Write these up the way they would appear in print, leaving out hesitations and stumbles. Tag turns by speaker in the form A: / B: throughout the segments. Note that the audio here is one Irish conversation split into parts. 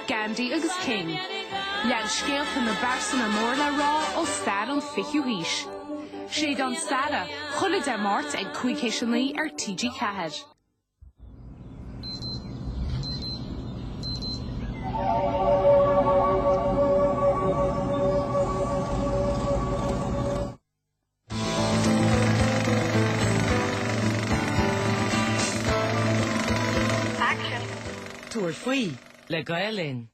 A: Gandhi agus King. Lean scéalta na barsan an orla rá ó stad an fichiú hís. Sé don stada, chuile de mát ag cuicéisianlaí TG Cahead.
B: Túair faoi le Gaelin.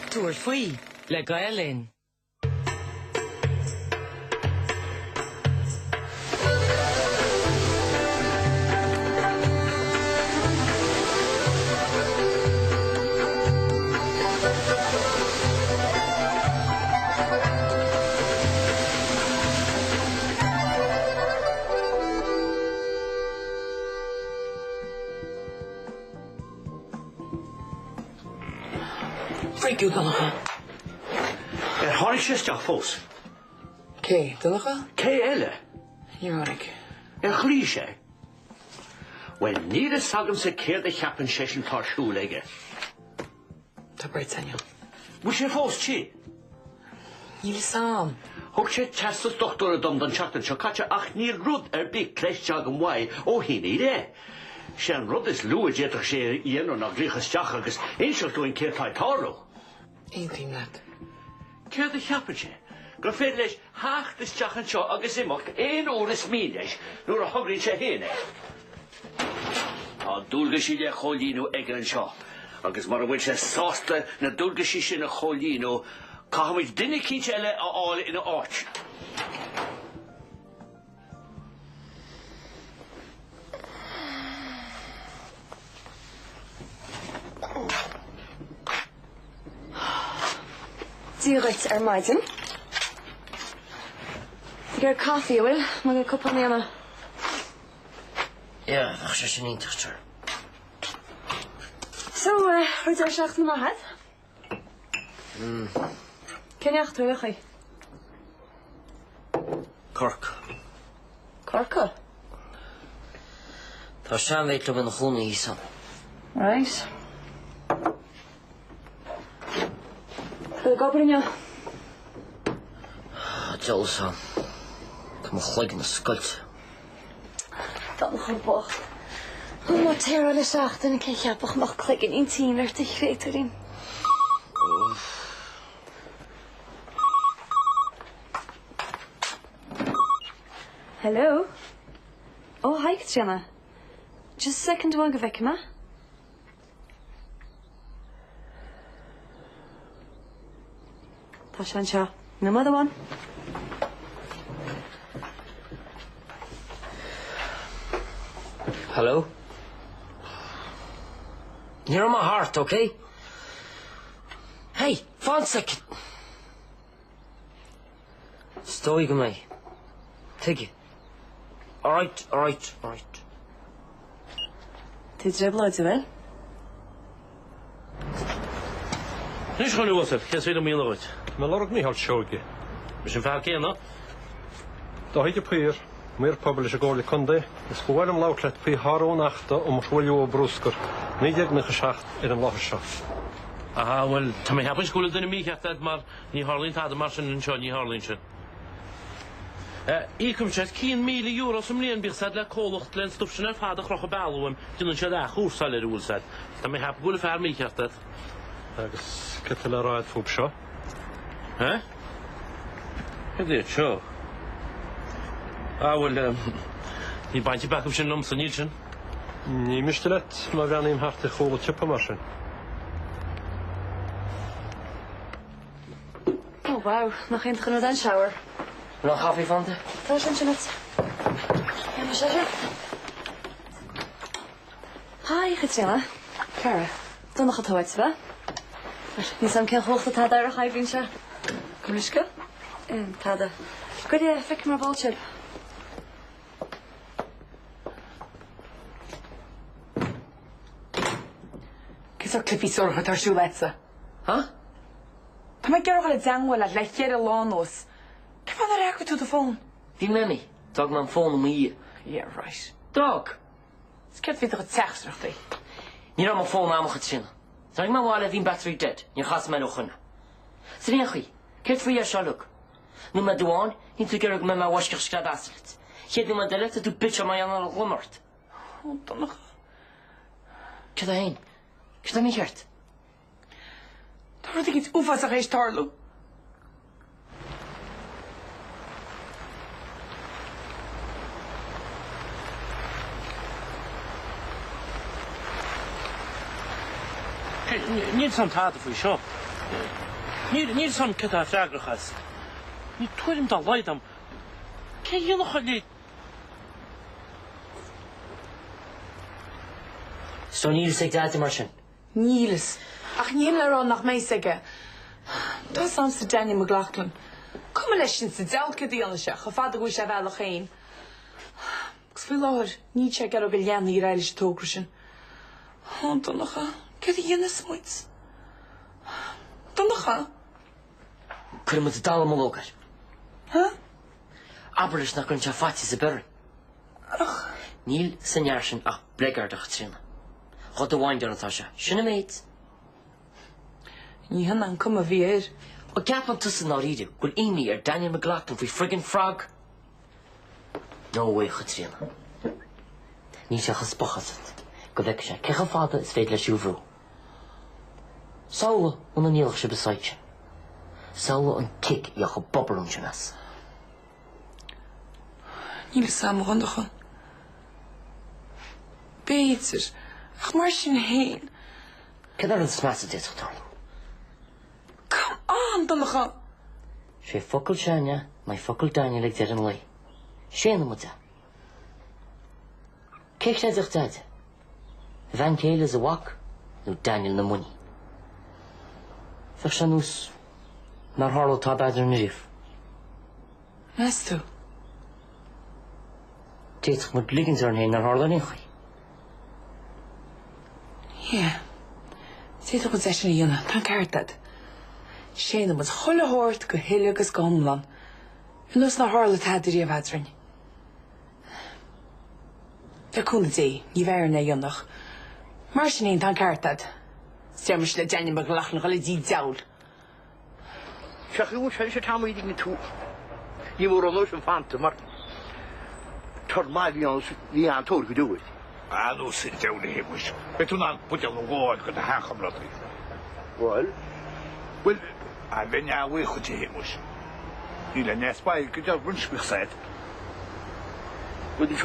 B: Túair faoi le Gaelin. Freakiú Donnacha.
C: Tháinig sisteach fós.
B: Cé, Donnacha?
C: Cé eile?
B: Iornig.
C: Chlí sé. Well, níl is sagam sa céir de cheapan sé sin tarsú leige.
B: Tá breit sanio.
C: Bu sé fós tí?
B: Níl sam.
C: Thug sé testas dochtúra dom don seachtain seo caite ach níl rud big cléisteag an mhaid ó hínaí ré. Sé an rud is luaid éadach sé dhéanú nach gríchasteach agus inseachúin céirtáid táró.
B: Einting lad.
C: Céir de cheapan sé. Gur féad leis hácht is teachan seo agus imach éon óras mí leis nuair a thugraíonn sé héana. Tá dúlgaisí le cholíonú ag an seo. Agus mar bhfuil sé sásta na dúlgaisí sin na cholíonú caithmuid duine cínte eile a áil ina áit.
D: Díorait maidin. Gur coffee bhfuil, má go cuppa néana.
B: Ja, ach sé sin íntaachtar.
D: So, roiid ar seach na mahad? Ceneach tú a chu?
B: Cork.
D: Corca?
B: Tá sean bhéit le na chúna ísan.
D: Right. Go gobrinne.
B: Jolsan. Come chluig na scoilte.
D: Dan chubach. Má téir le seachtain ce cheapach mach chluig in tíar te chrétarín. Hello? Oh, hi, Katrina. Just a second one, Gavekima. Tashansha. No other one.
B: Hello? You're in my heart, okay? Hey, 1 second. Stoig me. Take it. All right.
D: Did you blood to it?
E: Níos chuinú was cés féidir míle bhait.
F: Má lorg ní halt seoige.
E: Mis an fear céanna?
F: Tá hiide pír, muir pobl is a gála condé, is go bhfuil láchlet pí Harón achta shuilú brúscar, níideag na chaseacht ar an láthir seo.
E: Aha, well, tá mé heapan scúla duna mí cheachtad mar ní Harlín tá mar sin seo ní Harlín sin. Ícum sé €100,000 am líon bíochsad le cólacht len stúf sin ar fád a chrocha bailúim, dúnan sé a chúrsáil ar úlsad. Tá mé heap gúla fear mí cheachtad.
F: Agus cite le ráid fób seo.
E: Cé seo? Well, ní bainti bacam sin lom san níl sin.
F: Ní miste let má bheannaím harta chóla tipa mar sin.
D: Oh, wow. Nog geen genoeg aan shower.
B: Nog koffie van de?
D: Daar zijn ze net. Ja, maar zeg. Hi, Katrina. Cara. Dan nog het hoort, hè? Niet zo'n keer hoog dat hij daar nog even in Kruiske? En tada. Kun je even maar balchip?
G: Cos o clipi sorch at ar siúletsa.
B: Huh?
G: Tá mai gearach le dangwil a leichéir a lánós. Cefan ar ecu tú the phone?
B: Bhí memi. Dog man phone me.
G: Yeah, right.
B: Dog.
G: Skit fi toch text nog die.
B: Ní am phone am chatsin. Sag ma wala vin battery dead. Ní chas me ochna. Srinchi. Ket fi ya shaluk. Nu ma duan, in tu gerug me ma washkir skrad aslet. Hed nu ma delete tu bitch ma yana gomort.
G: Dan nog.
B: Keda hein. Keda mi hert.
G: Daar had ik iets oefas zeg eens tarlo.
E: Niet zo'n taten voor je shop. Niet zo'n keta vraagruchas. Niet twirm dan leidam. Ken je nog niet?
B: Zo Niels zegt dat marschen.
G: Niels. Ach, niet er nog mee zeggen. Dat is ons de Danny McLaughlin. Kom maar eens in de zelke deelnisje. Gevaarlijk hoe je wel geen. Ik speel langer. Niet checken op Eliane hier eigenlijk toekregen. Dan nog. Kijk je in smoets. Dan nog.
B: Kunnen we het allemaal ook?
G: Huh?
B: Aber is nog een chafatje ze berren.
G: Ach.
B: Niel senjarschen ach blekker de getrin. God de wine dan Tasha. Schöne meid.
G: Niet aan komen weer.
B: Og gap aan tussen naar ieder. Wil Amy Daniel McLaughlin voor friggin frog. No way getrin. Niet zo gespocht. Godek je. Kijk vader is veel sjoevro. Saul on een nielche besaitje. Saul een kick je gebobbelungsjes.
G: Jullie samen gaan. Beter. Ach, marschen heen.
B: Kan er een smasse dit gedaan?
G: Come on, dan nog.
B: She fokkel Shania, my fokkel Daniel ik in lei. Shane moet dat. Kijk jij zegt dat. Van Keel is a walk, nu Daniel na money. Verschanus naar Harlow tabader nirif.
G: Mesto.
B: Dit moet liggen zijn heen naar Harlow niet.
G: Ja. Zit op het session Jana, dank haar dat. Shane moet golle hoort go heligus gomlan. En dus naar Harlow tader je wateren. Daar kon het zijn, je waren naar Jana. Maar ze neemt dank haar dat. Stemmer ze de Daniel McLaughlin nog alle die zaul.
C: Zeg jongens, hij zit helemaal niet toe. Je wordt al nooit een fante, maar... Tot mij wie aan het horen gedoe is.
H: Ah, nu zit je niet helemaal. Weet je nou, moet je nog gewoon kunnen gaan bladen.
C: Wel?
H: Wel, hij ben je weer goed helemaal. Niet alleen net bij, ik heb een spitsheid.
C: Wat is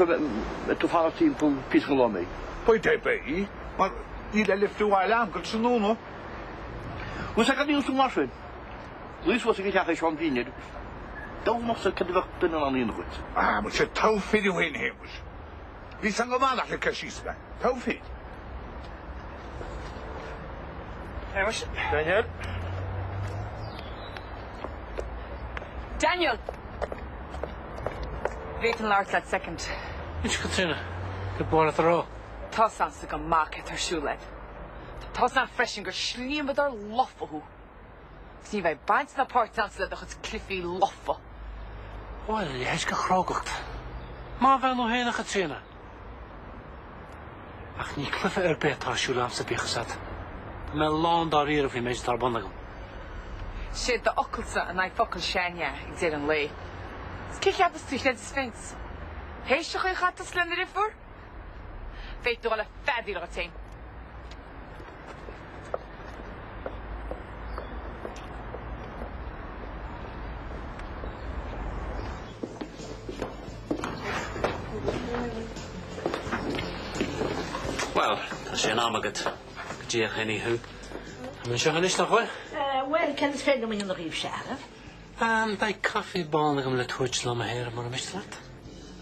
C: met toevallig team van Pieter Gelon mee?
H: Poi te bij, maar niet alleen voor wij aan kunnen ze doen, hoor.
C: Hoe zeg ik niet zo maar Luis was ik niet aan gaan dienen. Dan moest ik het wel binnen aan in goed.
H: Ah, maar je touw video heen helemaal. Wie zijn we maandag een kastjes bij? Touw veel.
C: Daniel?
G: Daniel! Weet een laart dat second.
E: Iets Katrina. De boor het er al.
G: Tas aan zich een maak het haar schoelet. Tas aan fresh en gerslien met haar loffe hoe. Zie wij baans naar part aan dat het cliffy loffe.
E: Wel, hij is gegrokeld. Maar wel nog heen Katrina. Ach, niet kliffe erbij haar schoelamse gezet. Met laan daar hier of je mensen daar bandigen.
G: Shit de okkelse en hij fokkel Shania, ik zei een lee. Kijk je eens terug naar de Sphinx. Heeft je geen gat te slenderen voor? Weet je wel een faddy er het zijn.
E: Wel, dat is je naam het. Ik zie je geen hoe. Men zeggen is nog wel?
I: Wel, kan het verder met je nog even zeggen?
E: Bij koffiebaan om het hoedje laten heren, maar is dat?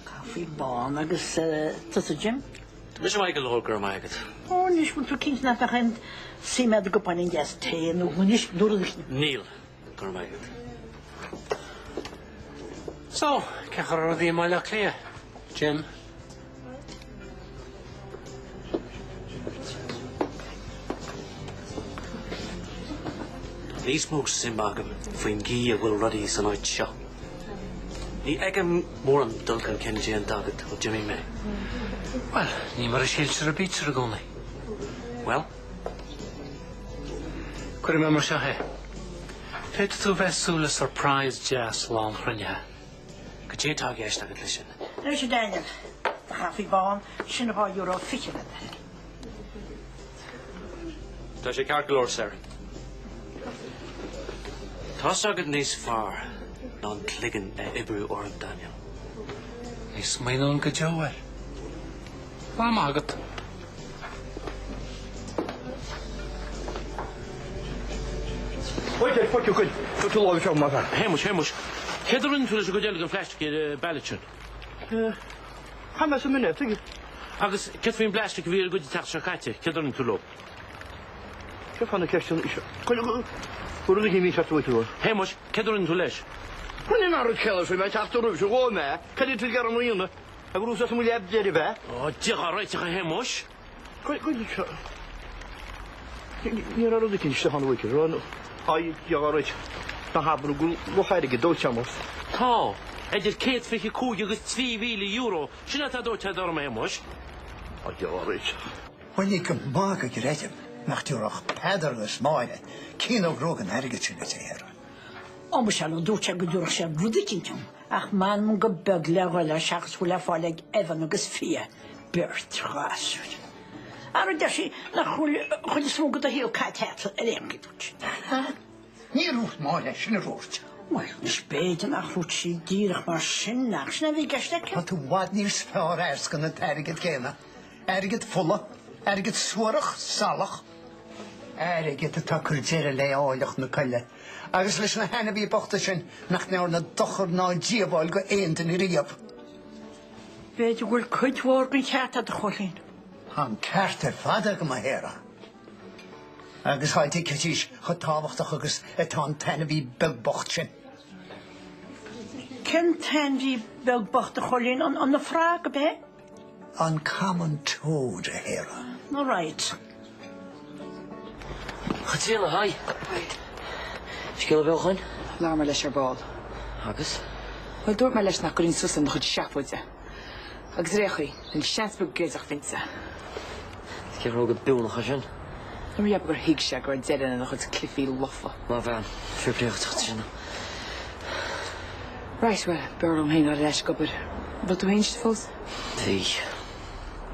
I: Koffiebaan, agus tussen Jim?
E: Dus je Michael Roker maakt het.
I: Oh, niet goed voor kinderen naar gaan zien met de koppen in jas thee en ook niet door de.
E: Neil, kan maakt het. Zo, ik ga er die maar klaar. Jim. These books in Markham, for him Gia will ready tonight show.
J: Ní agam mór an Duncan Kennedy an dagad o Jimmy May.
K: Well, ní mar a síl ar a bít ar a gcónaí.
J: Well?
K: Cuir mé mar seo he. Féidir tú bheitsúla surprise jazz lán chruinne. Go dé tá gceist agad lei sin.
I: There's your Daniel. The half bomb, sin of all your old fishing at that.
J: Tá sé carglór, sir. Tá agad níos far ná an cligan ibrú or an Daniel.
K: Is mainón go Joel. Lá mágad.
C: Wait, what you could to love from my
E: Hamish. Kedrin to the good gan flash get ballotin.
C: How much a minute?
E: Agus Catherine Blastic vir good tax shakati, Kedrin to low.
C: Kif għandek question ixu? Kullu li kimi xattu għitu.
E: Hamish, Kedrin to lesh.
C: Kulli narru tkellem fi ma taħtu rubxu għome, kalli tilgħara mujina. Għagru sa smu li għabdi li ba?
E: Oh, tiħa rajti Hamish.
C: Kulli xa. Nira rudi kien xtaħan għitu, ranu. Għaj, jgħa rajti. Naħabru għu ħajri għiddu ċamos.
E: Ta, għedil kiet fi kuj għu €2,000. Xina ta' doċ għadar ma Hamish?
C: Għaj, jgħa rajti.
L: Wanneer ik een maken gered heb, mag je nog pedderles maaien. Kino grogen ergens in het heer.
I: مش على دوتشا قدور شاب روديكينتم أخمان من قبل لا ولا شخص ولا فالج إذا نقص فيها بيرت راسود أرد شيء نخل خد اسمه قطع هي وكاتات اليوم كدوش
L: نيروت ماله شنو روت
I: ما مش بيت نخلوت شيء دير ماشين نخشنا في قشتك
L: ما تواد نيرس فار أرسكن تارجت كنا أرجت فلا أرجت سورخ صالح أرجت تاكل زير اللي أولخ نكله Agus leis na hena bhí bochta sin nach neir na dochar ná díabháil go éantain i riamh.
I: Beidir bhfuil cuidhór go cheart a cholín.
L: An ceart fada go má héra. Agus háid cítis chu tábhachtach agus atá tena bhí begbocht sin.
I: Cén ten bhí begbocht a cholín an na frág be?
L: An common toad a héra.
I: No right.
B: Chatíana, hi. Sgil bhil chuin?
G: Lámar leis ar báil.
B: Agus?
G: Well, dúirt mar leis nach gurinn susan na chud seapúide. Agus réchaí, an seansbú géideach vinsa.
B: Cí rógad búnach sin?
G: Nuair dheab gur hiig se gur dean na chud clifí lofa.
B: Má bhean, fiúpléocht sin.
G: Right, well, bearm héna leis gobir. Bud tú héinst fós?
B: Tí.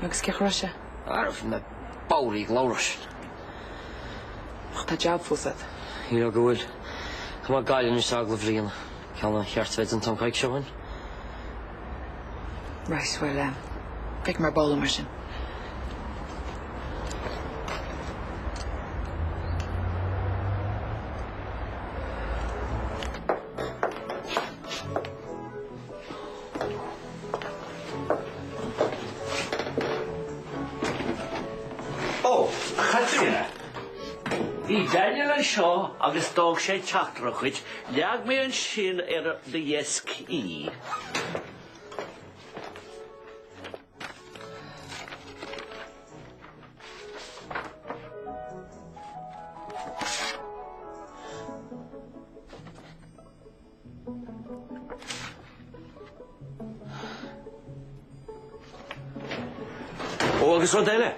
G: Agus ceach ra se?
B: Arf na báirí glóras.
G: Ach tá job fósad.
B: Hí go bhfuil. Come on, Gailen is agla bhríonna. Ceanna cheartfeid an Tom Craig seoin.
G: Right, well, pick mar ball mar sin.
C: Oh, Chatrina.
E: Í Daniel an seo agus dóg sé teachtrachuid, leag mé an sin ar de iescí.
C: O, agus o'n deile.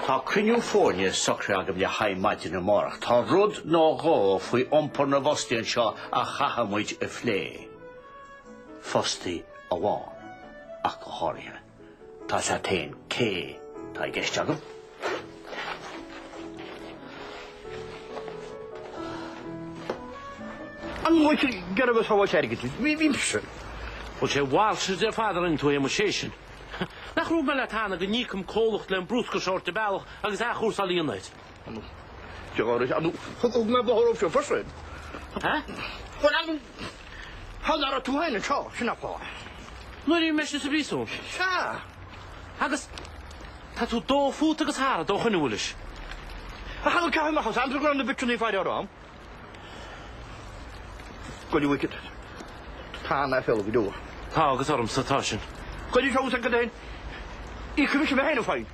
C: Tá crinniú fórne socr agam le haimmaid in amárach. Tá rud ná gá faoi ompar na bhostaíonn seo a chahamid a phlé. Fostaí a bháin ach go háirithe. Tá sa tain cé tá I gceist agam. An muid garabas hábhaid airgid. Bhím sin.
E: Bhil sé bháil sé de fadar in tú é sé sin. Nach rúm me le tána go nícum cólacht le an brúsca seirta bealach agus a chúr sa líonaid.
C: Teáris, anu, chud me bhór fio fosraid.
E: Ha?
C: Wel, anu, hal ar tú hain yn tro, sy'n apá.
E: Nuair í meisna sa bísún.
C: Sa.
E: Agus tá tú dó fút agus hára dó chuinúlis.
C: A hal cael machos, am drwy'n gwrando bitr ni ffaid o'r am. Gwyd I wicked. Ta na ffel fi dŵr.
E: Tá agus orm sa tá sin.
C: Gwyd I siaws ag gyda'n. I cymysio me hain o ffaid.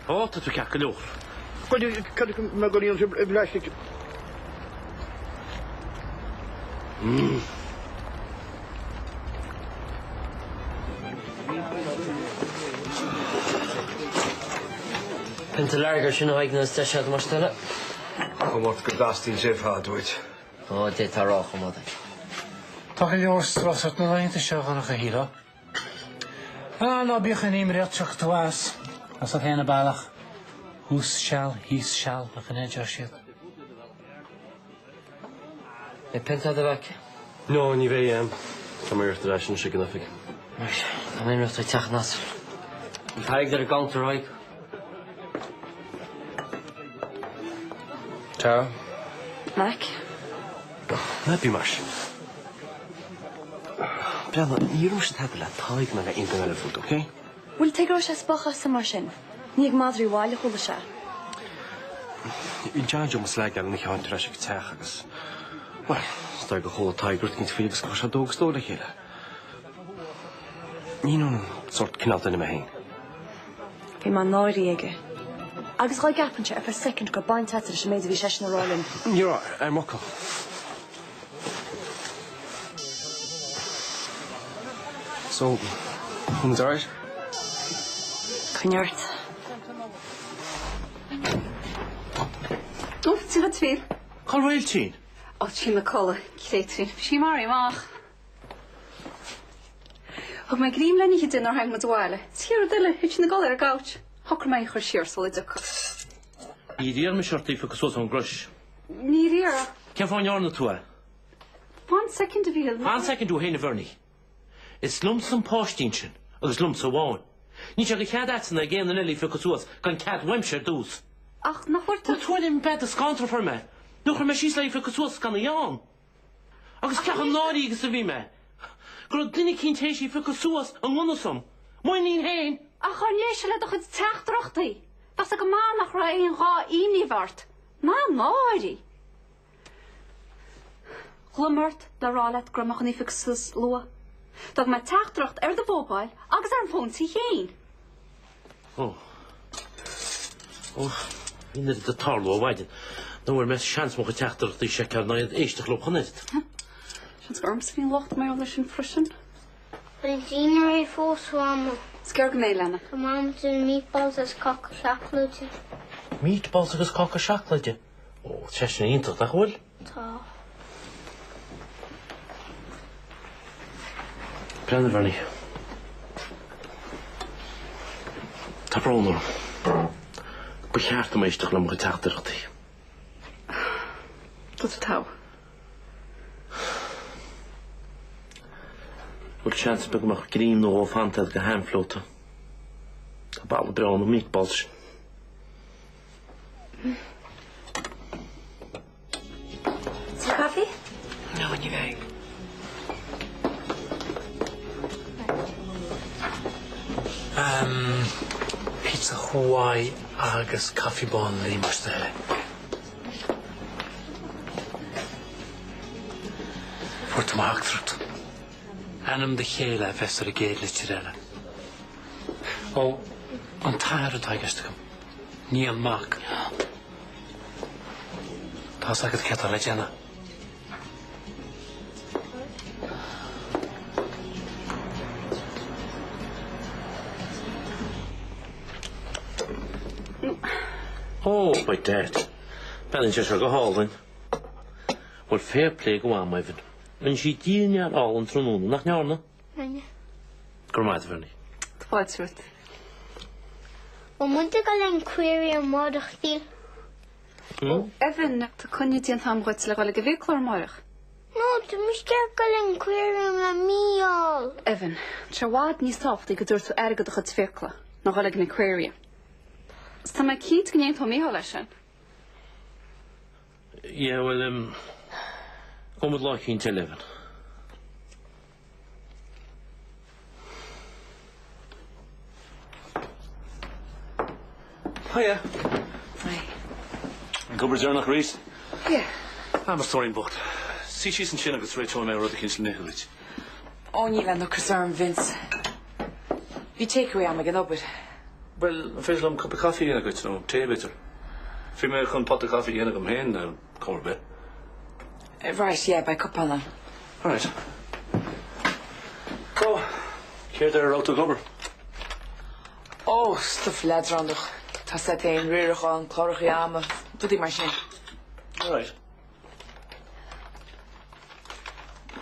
E: O, tá tú ceach go leor.
C: Gwyd I cadw me gwyd I yn blastig.
B: Penta largar sin haig na stasiad mar stella.
M: Chomort go dastín séf hádúid.
B: Ó, dé tá rácha mod.
K: Tá go leor strasat na leinte seo gan a híra. Ná bíchan imreach tuas. As a héna bailach. Hús shall, hís shall, na gnéidir siad.
B: E penta da vec?
F: No, ní bhéh Tá mar irta leis an si gannafig.
B: Tá mé rust teach nas. Taig ar gant raig.
F: Tara?
D: Mac?
F: Lepi mars. Brianna, ní rúst heb le taig na ein gan elefút, oké?
D: Bhfuil te sé spacha sa mar sin. Níag madrí bháile chula se.
F: Bhín teann mas le an na cheáin leis go teach agus. Well, sta go chola taigurt cinn fégus go se dógus dó le chéile. Ní an sort cinálta na héin.
D: Bhí má náirí aige. Agus rá gapanse ar second go bain tetar sem méidir bhí sé na rálinn.
F: Níor mocha. So, who's alright?
D: Cynnirt.
N: O, ti'n fod fi?
E: Col wael ti'n?
N: O, ti'n y cola, Cleitrin. Si mari, mach. O, mae grím lenni hyd yn o'r hang ma dwale. Ti'n dyle, hyd yn y goler y gawch. Hocr mae chwyr siwr sol ydych.
E: I riar me siorti ffog yswys o'n grys.
N: Ni riar.
E: Cyn ffa'n iarn o twa?
N: 1 second of you.
E: 1 second o hyn y fyrni. Is lwms yn postyn sin, agus lwms o wawn. Ni siag i chad atyn na gen yn eli ffog yswys, gan cad wemsir dŵs.
N: Ach, na chwrta.
E: Wel, twyd yn bed ysgantra ffyr me. Nwch me sys lai ffog yswys gan y iawn. Agus cach yn nori gys y fi me. Gwrdd dyn i cyn teisi ffog yswys yn ngwnnwswm. Mwyn ni'n hen.
N: Ach, o'n eisiau le doch yd teach drochdi. Bas ag y man ach rhaid ein gha un i fart. Na, nori. Glymart, da ralet, grymach yn ei ffixus lua. Dag mae teach drocht dy bobl, agus ar yn ffôn ti hyn.
E: O. Fi'n nid y tarlo o waedyn. Na wyr mes sians mwch y teach drocht i siecar na eistach lwb hynnydd.
N: Sians gorms fi'n locht mae oedd sy'n ffrysyn.
O: Bydd dyn ar ei ffos o aml.
N: Sgyrg neu, Lena.
O: Mam dyn meatballs as coc a siaclwyd.
E: Meatballs agus coc a siaclwyd? O, tsesin i'n tog, dach wyl?
O: Ta.
E: Brenner fyny. Ta brawn nhw. Bwyllart yma eistach lwm gwytach dyrch ti.
N: Dod y taw.
E: Wyl sians byg ymach grím nhw o ffantedd ga hamflota. Ta bal y brawn o meatballs.
D: Ti'n coffi?
K: No, ni fe. Pizza Hawaii agus caffi bon li mar stelle. Fort ma haktrut. Anam de chéile festar a géad le tirelle. O, an tair an taigastagam. Ní an mac. Tá sagad ceta le Jenna.
E: Oh, my dad. Ben just go hálinn. Wel fair play go am efyn. Yn si dyn ar all yn trwn nhw. Nach niarna?
O: Nanya.
E: Gwrmaid fyny.
N: Twaad swt.
O: O mwnt i gael ein query am modach dil.
N: O, Evan, ta cwni di yn tham gwaith le gael y gyfeiclor morach.
O: No, dim ysgar gael ein query am la miol.
N: Evan, tra wad ni soft i gydwr tu ergyd o'ch ydfeicla. Na gael yn aquarium. Sta mae cyd gynny'n to mi hol eisiau?
E: Ie, wel, kom het loch in te leven.
J: Hiya.
N: Hi.
J: Gubbers er nog reis?
N: Ie.
J: I'm a story'n bocht. Si she's yn sin agus reit o'n ewro ddech chi'n nechwyd.
G: O, ni lan o cysarm, Vince. Fi takeaway am ag yn obyd.
J: Wel, ffeisl am cup of coffee yn agwyd, no, te bitter. Fi me chwn pot of coffee yn ag am hen, cwr bit.
G: Right, yeah, by cup on
J: All right. Go. Ceir there out o gobr.
G: Oh, stuff lads randoch. Tá sé taon riúachán chlórachaí ama, dudí mar sin.
J: All right.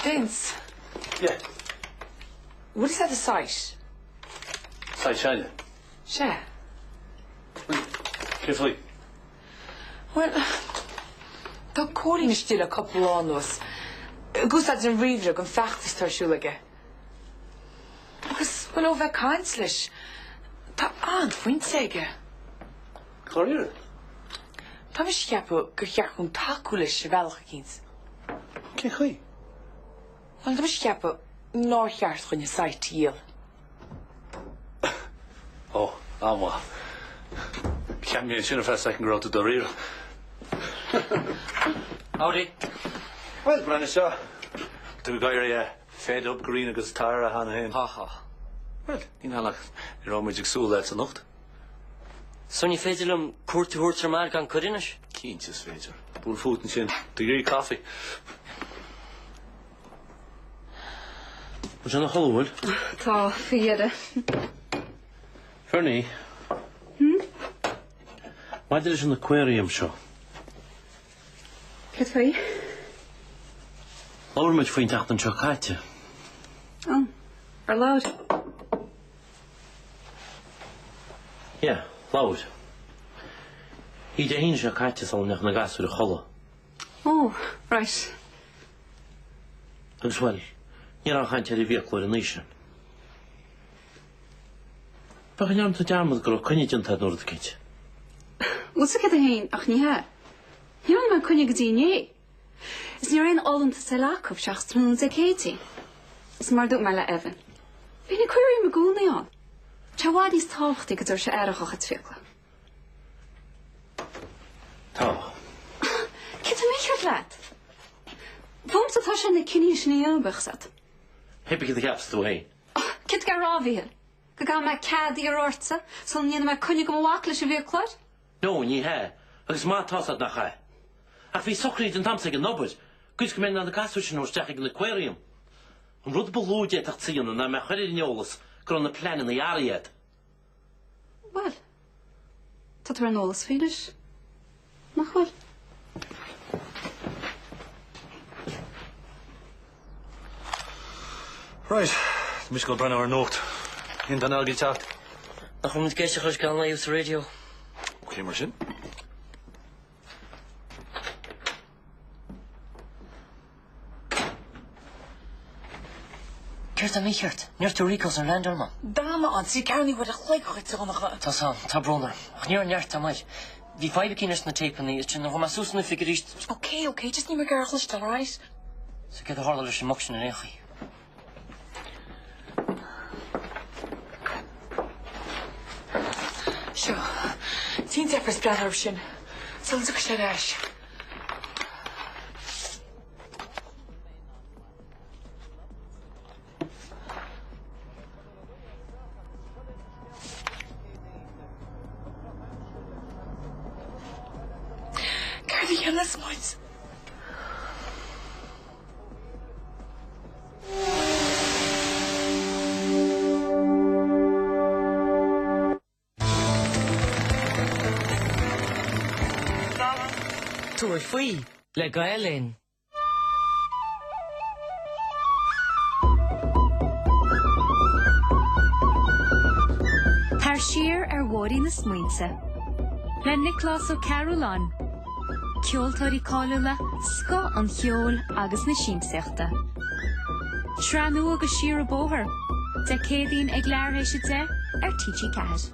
G: Vince,
J: Yeah.
G: what is that the site?
J: Sai Shine.
G: She?
J: Carefully.
G: Well, tá cóirín stíl a couple anos. Gústad an riomhre an feachtas tarsúlaige. Agus bhfuil ó bheith cáint leis. Tá an fointeige.
J: Chlórir.
G: Tá mis ceapú gur chearchún taú leis se bhealcha cíns.
J: Cé chuí?
G: Well, tá mis ceapú nóir cheart chun sait tíal.
J: Oh, ama. Ceam mé sinna fes second growth to Dorira.
B: Howdy.
J: Well, Brenna Shaw. Do we got your fed up green agus Tara Hannah Hain?
B: Ha ha.
J: Well, you know, like, you're all magic soul, that's enough.
B: Son je féidirlum cuairte thuirtar mar gan corinnes?
J: Cíntas féidir. Búr fút an sin. Degree coffee.
E: Was an Hollywood?
N: Tá fiade.
E: Fernie. Why did it in the aquarium show?
N: Cad fai?
E: Lawer muid faoin tacht an chocaite.
N: Oh, ar loud.
E: Yeah, loud. He de hín chocaite sal nach na gas with a cholla.
N: Oh, right.
E: Agus well, ní an chainte a bhíoch an níise. Bach an am to damad go cynnig an tad nord geit.
N: What's a cad a hain ach ní ha? Ní an ma cynnig dí Is ní rain all an ta selach of seach strún ze Katie. Is mar dúk meile Evan. Bhí na cuirí me gúnaí an. Tawádís táchtaí go dúir se airach a tfiacla.
E: Tá.
N: Cit a mé leat? Bhúm sa tá sin na cinní sin í bachsat.
E: Heb ik de gaps tú hé.
N: Cit gar ráhíil. Go gá me cadí ar orta, so níana me cynnig go mhaacla se bhíaclad?
E: No, ní he. Agus má tásad nach ha. Ach bhí sochríd an tamsa an nobud. Gus go mé an gasú sin ósteach an aquarium. An rud bolúide ach tíana na me chuir neolalas gur na plan na ariad.
N: Well, tá tú an ólas féidir. Nach bhfuil.
J: Right. Mis go brenn ar nocht. In dan algi tacht.
B: Nach chun geiste chus gan leis radio.
J: Okay, mar sin.
B: Ceart a mícheart, níor tú ricos an landar man.
G: Dáma an sí ceanní bhfuil a chléicoch tánach.
B: Tá san, tá brúnar. Ach níor an neart amid. Bhí faibe cínas na tapaní, is sin na bhma súsna figuríist.
G: Okay, just ní mar garchlis, all right?
B: So get a hála leis an moction in échi.
G: Seo, tín tefras bradar sin. Sols go sé leis. Cardi Ellis Moins.
B: Túir faoi le gaelin.
P: Tar siar ar bhórí na smaointe. Le Nicholas ó Carolan. Ceoltóirí cáileala sco an cheol agus na síimseachta. Sranú agus siar a bóthar. De cédaoin ag learthééis de ar TG Cahad.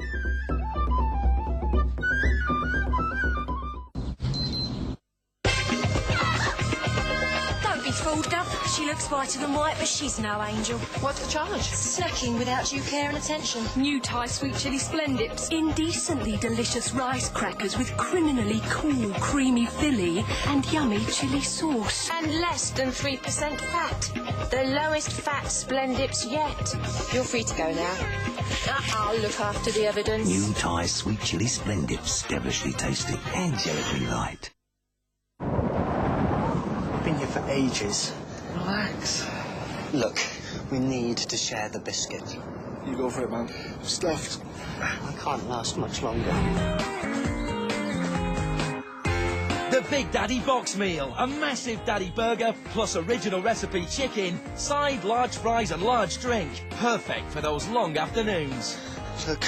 Q: Fooled, Gov. She looks whiter than white, but she's no angel.
G: What's the charge?
Q: Snacking without due care and attention.
P: New Thai Sweet Chili Splendips.
Q: Indecently delicious rice crackers with criminally cool, creamy filly and yummy chili sauce.
O: And less than 3% fat. The lowest fat Splendips yet. You're free to go now. I'll look after the evidence.
R: New Thai Sweet Chili Splendips. Devilishly tasty. Angelically light.
S: Been here for ages.
G: Relax.
S: Look, we need to share the biscuit. You go for it, man. Stuffed.
T: I can't last much longer.
U: The Big Daddy Box Meal. A massive daddy burger plus original recipe chicken, side, large fries and large drink. Perfect for those long afternoons.
T: Look,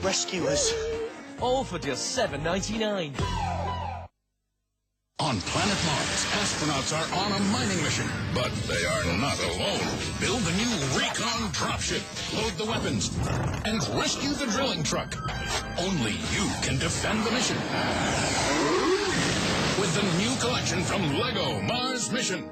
T: rescue us.
U: All for just $7.99.
V: On planet Mars, astronauts are on a mining mission, but they are not alone. Build the new Recon dropship, load the weapons, and rescue the drilling truck. Only you can defend the mission. With the new collection from LEGO Mars Mission.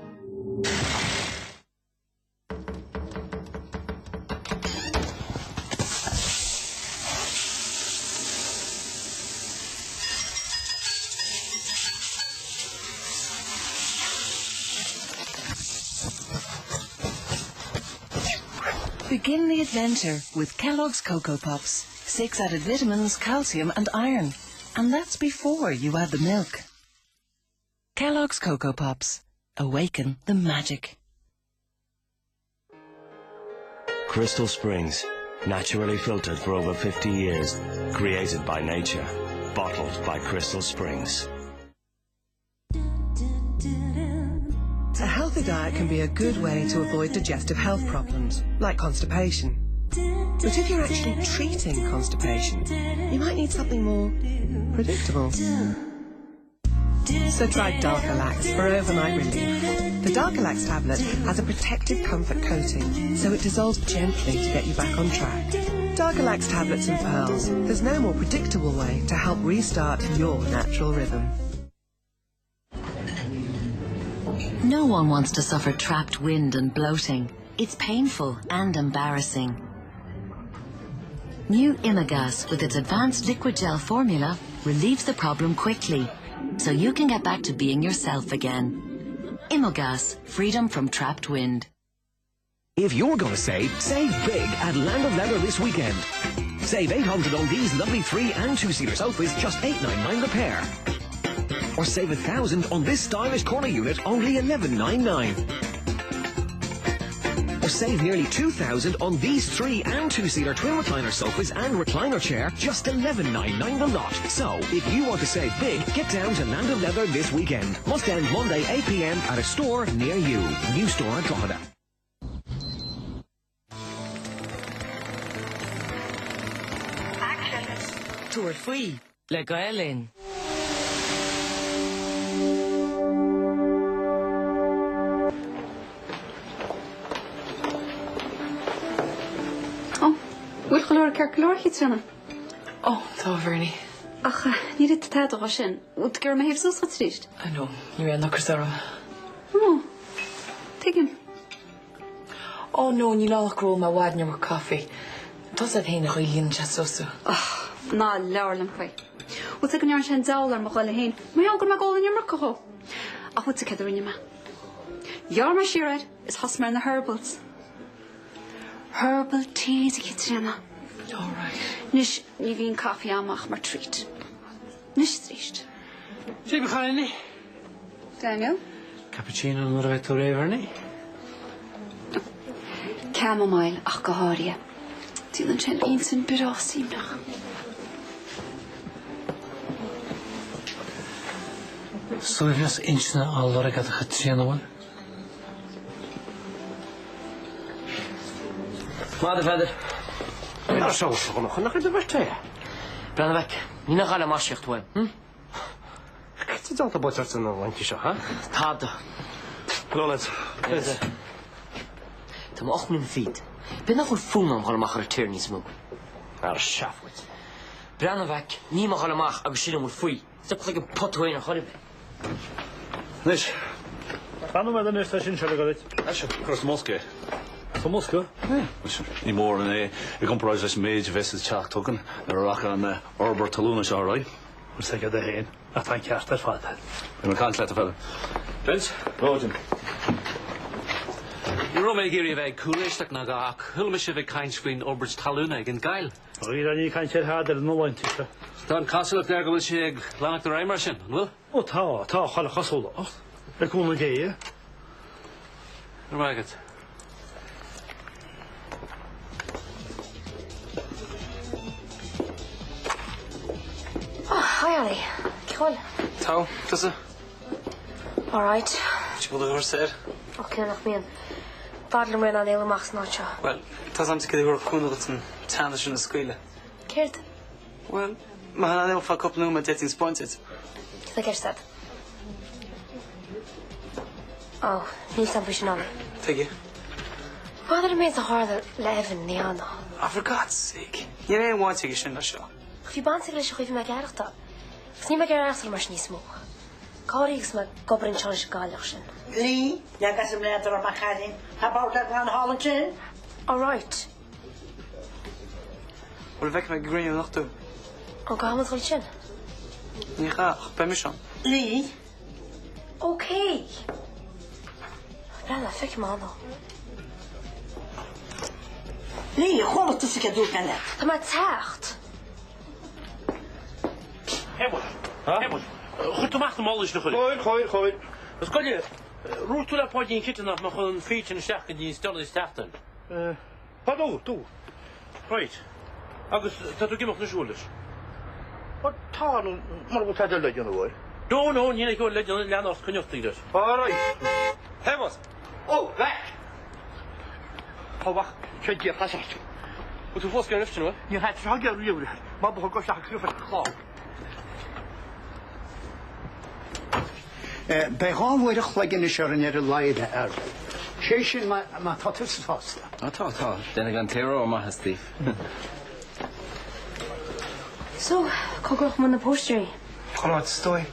Q: Begin the adventure with Kellogg's Cocoa Pops. 6 added vitamins, calcium and iron. And that's before you add the milk. Kellogg's Cocoa Pops. Awaken the magic.
W: Crystal Springs. Naturally filtered for over 50 years. Created by nature. Bottled by Crystal Springs.
X: A healthy diet can be a good way to avoid digestive health problems, like constipation. But if you're actually treating constipation, you might need something more predictable. So try Darkalax for overnight relief. The Darkalax tablet has a protective comfort coating, so it dissolves gently to get you back on track. Darkalax tablets and pearls. There's no more predictable way to help restart your natural rhythm.
Y: No one wants to suffer trapped wind and bloating. It's painful and embarrassing. New Imagas with its advanced liquid gel formula relieves the problem quickly, so you can get back to being yourself again. Imagas, freedom from trapped wind.
Z: If you're going to save big at Land of Leather this weekend. Save 800 on these lovely 3- and 2-seater sofas, just $8.99 the pair. Or save 1,000 on this stylish corner unit, only $11.99. Or save nearly 2,000 on these 3- and 2-seater twin recliner sofas and recliner chair, just $11.99 the lot. So, if you want to save big, get down to Land of Leather this weekend. Must end Monday 8 p.m. at a store near you. New store at Drogheda.
U: Action. Tour free. Le Gaelin.
N: Bhfuil go leor cear clór chi trena?
G: Oh, tá bhirní.
N: Ach, ní rite tá do sin. Út gur ma hefs osgat tríst.
G: I know, ní raibh nach sara.
N: Oh. Tigin.
G: Oh no, ní lách gro ma wadne mar coffee. Tás a héna chuilíonn se sosa.
N: Ach, ná leorlam chuoi. Út a gnear sin dálar mo chuile héin. Mai águr ma gáil mar cocho. Ach út a cedar ma. Yar mar siad is hosmar na herbals. Herbal teas chi trena.
G: All right.
N: Nis ní bhíon coffee amach mar treat. Nis tríst.
K: Sí bchaini.
N: Daniel?
K: Cappuccino nuair a bheith tú réhharni?
N: Chamomile ach go háirithe. Dílann sin aonsan birásíimnach.
K: So if just inchna á lora gada cha tríanahil?
B: Mother feather.
C: Ja, zo nog een de wet.
B: Brandeweg, niet nog alle masjecht hoor.
C: Het is altijd wat er nou want je zo, hè?
B: Tada.
C: Klonet.
B: Tam 8 min feet. Ben nog goed voelen om allemaal gereteerd niet smoke.
C: Nou, schaf het.
B: Brandeweg, niet mag allemaal agressie moet foei. Stuk gelijk een pot heen en gaan.
C: Nish. Gaan we met de eerste zin zullen gaan dit.
J: Als je cross Moskou.
C: Van Moskou?
J: Niet meer dan ik comprise als major vested chalk token. Er raken aan Orbert Taluna is alright.
C: Wat zeg je daarheen? Dat van je dat valt.
J: En we gaan laten verder. Vince, Rogen.
E: You're make here very coolish tak na gaak. Hulmish of a kind screen Orbert Taluna again Gail.
C: Oh, you don't can't get harder no one to.
E: Dan castle of there go shig Lanak the Reimerson, will?
C: Oh, ta khala khasula. Ik kom een keer.
E: Right.
O: Hi, Annie. Cool.
A: Tau, does it?
O: All right.
A: She will have said.
O: Okay, nach mir. Fadler mir an ele machs not sure.
A: Well, tas am sikedi hor kundelten tannish in the school.
O: Kert.
A: Well, ma han fa kop no ma dating sponsored.
O: Like I said. Oh, need some vision on it.
A: Thank you.
O: Father made the hard 11 Niana.
A: Oh, for God's sake. You ain't want to get in the show.
O: If you want to get a me garcht up. If you make a after machine smoke. Colleagues me gobrin chance galaxin.
F: Lee, ja gas hem later op gaan. About that van Holland.
O: All right.
A: Wel weg met green nog toe.
O: O gaan we het gaan.
A: Nee, ga, permission.
F: Lee.
O: Okay. Bralla, fik me aan.
F: Lee, gewoon tussen je doet en net.
O: Dat maakt zacht.
E: Hemel. Goed, toen mag de mal is nog goed.
C: Gooi.
E: Wat kan je? Roer toe dat potje in kitten af, nog een feetje en zakken die in stel is tachten.
C: Toe.
E: Right. Agus, dat ook iemand naar school is.
C: Wat taan, maar wat had je leggen hoor?
E: No, niet ik wil leggen, Jan als genoeg dus.
C: Alright.
E: Hemel.
C: Oh, weg. Wacht, kijk je pas uit.
E: Wat hoe vast kan je hoor?
C: Je gaat zo gaan ruwen. Maar begon ik zeggen van klaar.
H: Bij gaan worden gelijk de sjaren leiden er. Sheishin ma tatus vast.
A: Ta. Den gan terror ma hasti.
O: So, kogoch man de postery.
A: Kolot stoy.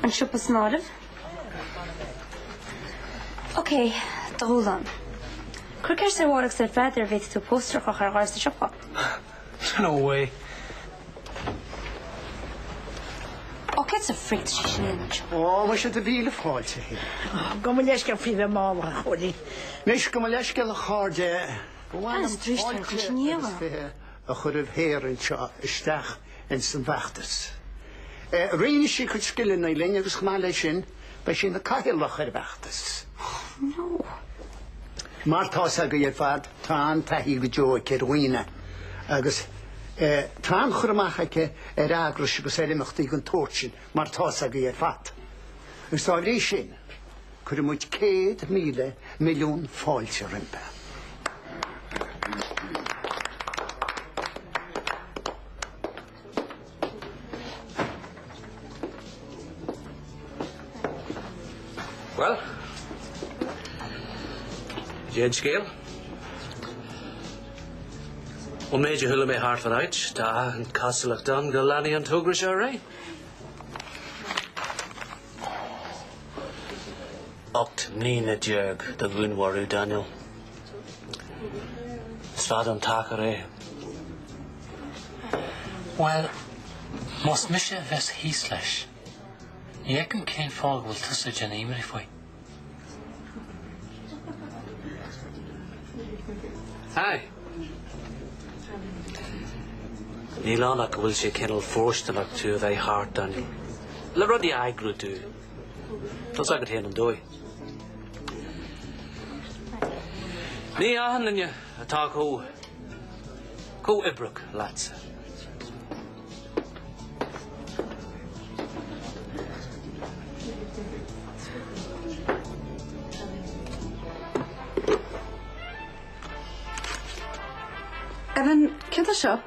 O: En shop is not. Okay, the hold on. Cricket say what except father with to poster for her house to shop up.
A: No way.
O: Okay, it's a freak change.
H: Oh, we should be the fault here.
F: Kom maar eens kan vinden maar goeie.
H: Nish kom eens kan harde.
O: Wat is drustig continueren?
H: A churf heer in stach en zijn wachters. Rin she could skill in Eileen was gemalation, bij sin de kahelacher wachters.
O: No.
H: Martha sag je vaad, taan tahi gejo kerwina. Agus Tran churmachake agros go sé mecht an torchin, mar tá a go fat. Gus tá lé sin, chur muid 100 milliún fáilte rimpe.
A: Well, Jane Scale. Well, Major Hulla may heart for night, da and Castle of Dun, Galani and Tugrish array. Oct Nina Jerg, the Gwynwaru Daniel. Svadam Takare.
K: Well, most Misha ves Heaslash. Yekum Kane Fog will tussa Janimri for.
A: Hi. Nílánach bhfuil sé cinnal fórstalach tú a bheith hart Daniel. Le rudí aigrú tú. Tás agad héan an dói. Ní ahan linne atá có ibrach látsa.
N: Evan, cynta sio?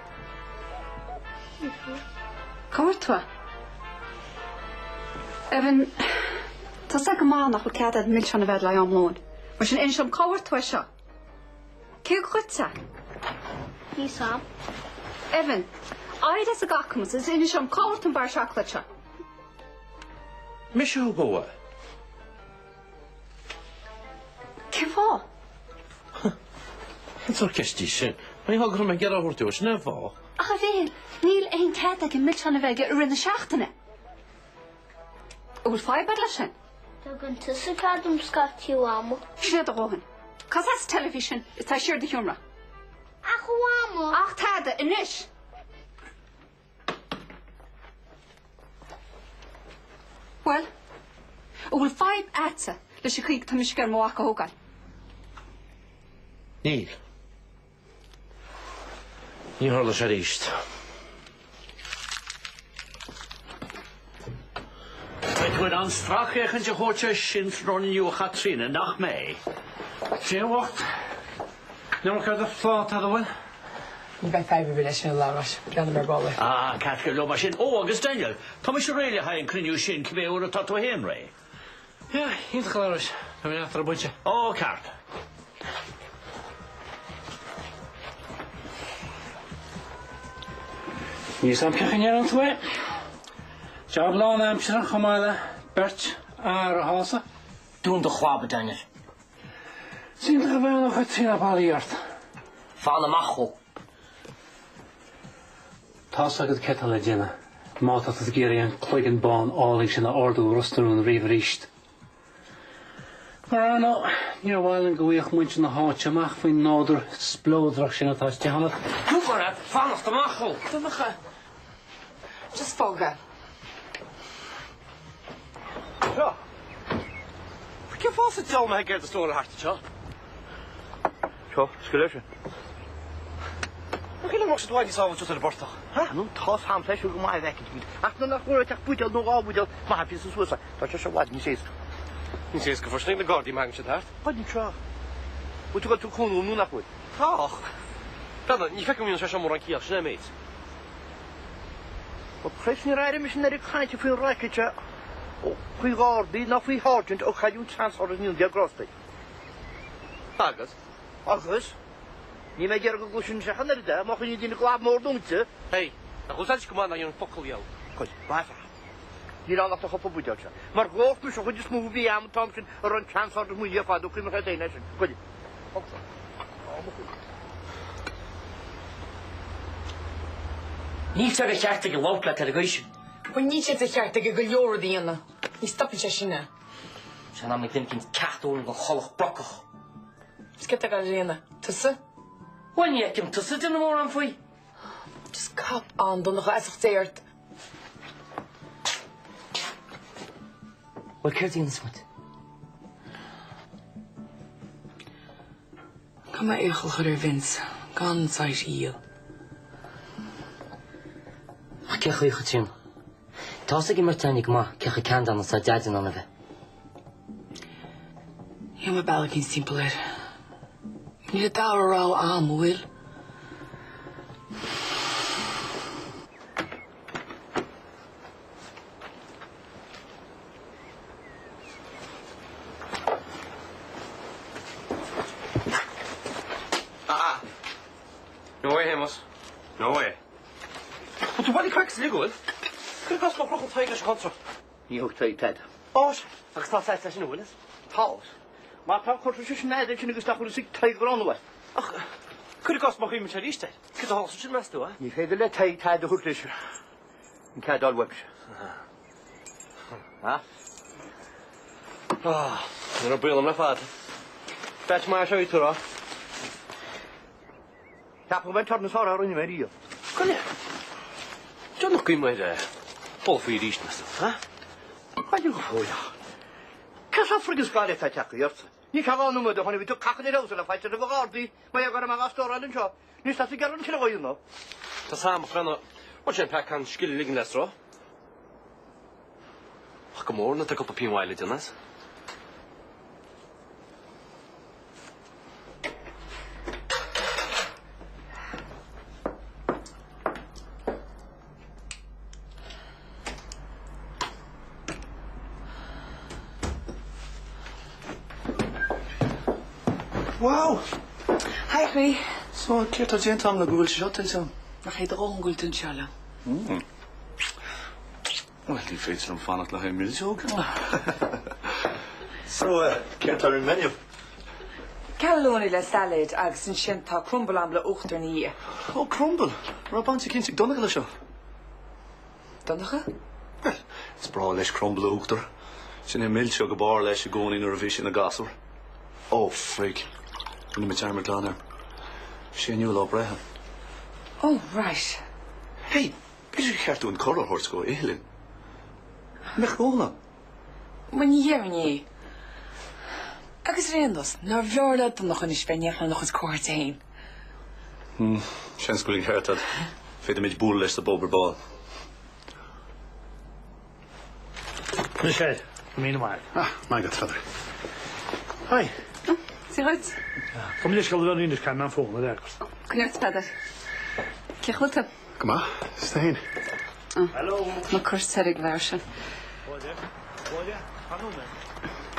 N: Cawr twa. Evan, tas ag manach o cadad mil sian y fedlau am lôn. Mae sy'n ensiom cawr twa sio. Cew chwyta?
O: Ni Sam.
N: Evan, aid as y gacwms ys ensiom cawr tyn bar siaclad sio.
E: Misha Hugoa.
N: Cew fo?
E: It's orchestri sin. Mae'n hogr mae'n gera hwrti oes na fo.
N: Ach a fel, Níl ein cadad yn mil sian y fege rin y siachtanau. Wyl ffai badla sy'n?
O: Dogan tusa cadwm sgati o amo.
N: Siad o gohan. Cos as television, is ta siarad y hiwmra.
O: Ach o amo.
N: Ach tada, yn ish. Wel, wyl ffai atsa, le si chig tam isgar mo ac o hogan.
E: Níl. Ní harla sé ríist.
C: Goed aan strak en je hoort je sinds Ron je gaat zien nach mee.
K: Geen wacht. Nu moet ik de vloot hadden.
G: Je bent 5 uur les in Laras. Gaan er ballen.
C: Ah, kijk je maar zien. Oh, August Daniel. Thomas Aurelia hij kun je zien kwijt over dat Henry.
K: Ja, niet klaar. We gaan achter een bootje.
C: Oh, Karp.
K: Hier zijn we geen aan twee. Job lang Amsterdam gemalen. Bert, Aarhase.
B: Doen de gwabbe Daniel.
K: Zien er wel nog het zien op alle jaart.
B: Van de macho.
K: Tásag het kettle jenna. Maat dat het gear een klikken baan alings in de orde rusten en riverist. Maar nou, hier wel een goeie muntje naar haatje mag van noder splodrug in het huisje hangen.
B: Doe maar het, van de macho.
G: Doe maar. Just volgen.
T: Zo. Ik heb vast het zo, maar ik heb de store hartje, zo. Zo, skeletje. Hoe lang was het waar die s'avonds tussen de borst toch? Nu, tas ham fles, hoe maar weg het niet. Ach, dan nog voor het putel nog al putel, maar heb je zo zo. Dat je zo wat niet ziet.
D: Niet eens gevorsting de guard die maakt het hard.
T: Wat niet zo. Moet je wat toe gewoon nu nog goed.
D: Ach. Dan, je fik hem in zo'n morankie af, snel meet.
T: Wat precies niet rijden misschien naar ik gaatje voor een rakketje. Oh, goeie gaar, die nog wie hard, ook ga je het chance hadden niet die grootste.
D: August.
T: August. Niet met je gekozen zeggen naar de, mag je niet in de klaar moord doen, hè?
D: Hey, dan hoe zet je maar naar je fokkel jou.
T: Goed, waar hier dan nog toch op een boetje. Maar geloof me, zo goed is moe bij aan Thompson, rond chance hadden moet je vader, kun je nog uit een essen. Goed.
B: Niet zo gechartige loop lekker de guisje.
G: Maar niet zo gechartige geljoren die ene. Die stappen je chine.
B: Zijn dan met hem kind kaart door een gollig blokkig.
G: Skip dat alleen. Tussen?
B: Wanneer ik hem tussen de morgen aan voor je?
G: Just kap aan, dan nog geaccepteerd.
B: Wat keert hij in de smut?
G: Kom maar egel gerwins. Ganz uit hier.
B: Ik krijg je goed zien. Als ik immer ten ik ma, krijg ik aan dan als dat jij dan hebben.
G: Ja, maar bel ik niet simpeler. Niet het oude al aan, wil.
D: No way, Hemos. No way.
T: Wat doe ik kwaks liggen?
D: Kun je pas nog een tiger's concert?
T: Niet ook twee tijd. Os, ik sta steeds als je nu is. Paus. Maar dan komt er zo snel dat je nu gestapt wordt, dus ik tiger aan de weg.
D: Ach, kun je pas nog iemand zijn tijd? Ik heb de halse zin met toe, hè?
T: Je geeft de let tijd de goed is. Ik ga daar webs.
D: Ah. Ah, dan op hem naar vader. Patch maar zo uit hoor.
T: Ja, probeer het met haar niet meer hier.
D: Kan je? Zo nog kun je met vol voor je dienst met hè?
T: Wat je gevoel, ja. Kas Afrika's klaar heeft hij gehoord. Niet gaan noemen, dan gaan we toch kakken in de huis en dan feit je de begaard die. Maar je gaat hem aan storen en zo. Nu staat ik er een keer nou.
D: Dat samen gaan wat je een pak kan schillen liggen les hoor. Ach, kom hoor, dat ik op een pinweilen dan is.
T: Wow.
G: Hi, Grie.
J: Zo, ik heb dat gent aan de Google shot en zo.
G: Dan ga je er ook een gult inshallah.
J: Oh, die feest er van het lachen met ook. Zo, ik heb daar een menu.
G: Calloni le salad agus een shinta crumble am le ochter nie.
J: Oh, crumble. Rob aan zich in zich donnige zo.
G: Donnige?
J: Het is bra les crumble ochter. Zijn een milch ook bar les gewoon in een revision in de gasser. Oh, freak. Ik met haar met aan. Zie je nu al oprechten.
G: Oh, right.
J: Hey, weet je gaat doen color horse go Elin. Meg gewoon.
G: Maar niet. Agus rendos, naar verder dan nog een Spanje en nog het kort heen.
J: Schijnschooling hert dat. Vind een beetje boel les de bobberbal.
I: Michelle, mean why?
L: My God, father. Hi.
N: See right?
I: Kom je schilderen in de kamer aan volgende dag.
N: Kun je het verder? Kijk wat heb.
L: Kom maar, sta heen.
N: Hallo. Mijn kurs heb ik versen.